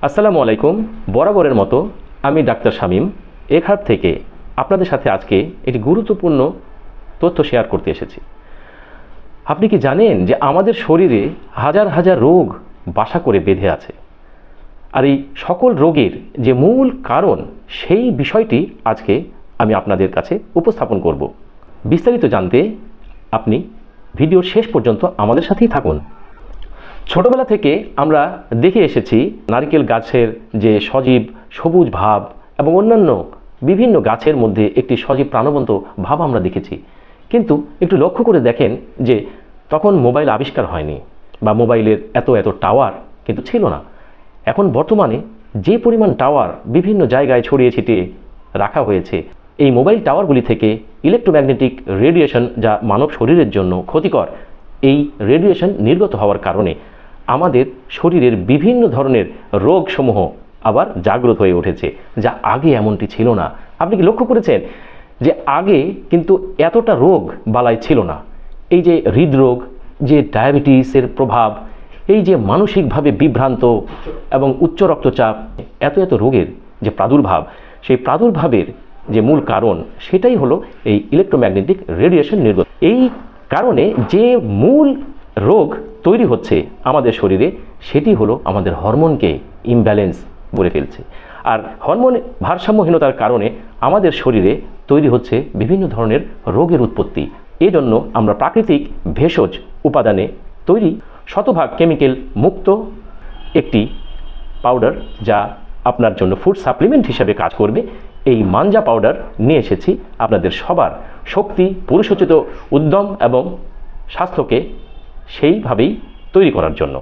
আসসালামু আলাইকুম। বরাবরের মতো আমি ডাক্তার শামীম এখার থেকে আপনাদের সাথে আজকে একটি গুরুত্বপূর্ণ তথ্য শেয়ার করতে এসেছি। আপনি কি জানেন যে আমাদের শরীরে হাজার হাজার রোগ বাসা করে বেঁধে আছে, আর এই সকল রোগের যে মূল কারণ সেই বিষয়টি আজকে আমি আপনাদের কাছে উপস্থাপন করব। বিস্তারিত জানতে আপনি ভিডিওর শেষ পর্যন্ত আমাদের সাথেই থাকুন। ছোটবেলা থেকে আমরা দেখে এসেছি নারকেল গাছের যে সজীব সবুজ ভাব এবং অন্যান্য বিভিন্ন গাছের মধ্যে একটি সজীব প্রাণবন্ত ভাব আমরা দেখেছি। কিন্তু একটু লক্ষ্য করে দেখেন যে তখন মোবাইল আবিষ্কার হয়নি বা মোবাইলের এত টাওয়ার কিন্তু ছিল না। এখন বর্তমানে যে পরিমাণ টাওয়ার বিভিন্ন জায়গায় ছড়িয়ে ছিটিয়ে রাখা হয়েছে, এই মোবাইল টাওয়ারগুলি থেকে ইলেকট্রোম্যাগনেটিক রেডিয়েশন, যা মানব শরীরের জন্য ক্ষতিকর, এই রেডিয়েশন নির্গত হওয়ার কারণে আমাদের শরীরের বিভিন্ন ধরনের রোগসমূহ আবার জাগ্রত হয়ে উঠেছে, যা আগে এমনটি ছিল না। আপনি কি লক্ষ্য করেছেন যে আগে কিন্তু এতটা রোগ বালাই ছিল না? এই যে হৃদরোগ, যে ডায়াবেটিসের প্রভাব, এই যে মানসিকভাবে বিভ্রান্ত এবং উচ্চ রক্তচাপ, এত রোগের যে প্রাদুর্ভাব, সেই প্রাদুর্ভাবের যে মূল কারণ সেটাই হলো এই ইলেকট্রোম্যাগনেটিক রেডিয়েশন নির্গত। এই কারণে যে মূল রোগ তৈরি হচ্ছে আমাদের শরীরে, সেটি হলো আমাদের হরমোনকে ইমব্যালেন্স করে ফেলছে। আর হরমোন ভারসাম্যহীনতার কারণে আমাদের শরীরে তৈরি হচ্ছে বিভিন্ন ধরনের রোগের উৎপত্তি। এজন্য আমরা প্রাকৃতিক ভেষজ উপাদানে তৈরি শতভাগ কেমিক্যাল মুক্ত একটি পাউডার, যা আপনার জন্য ফুড সাপ্লিমেন্ট হিসেবে কাজ করবে, এই মাঞ্জা পাউডার নিয়ে এসেছি আপনাদের সবার শক্তি, পুরুষোচিত উদ্যম এবং স্বাস্থ্যকে সেইভাবেই তৈরি করার জন্য।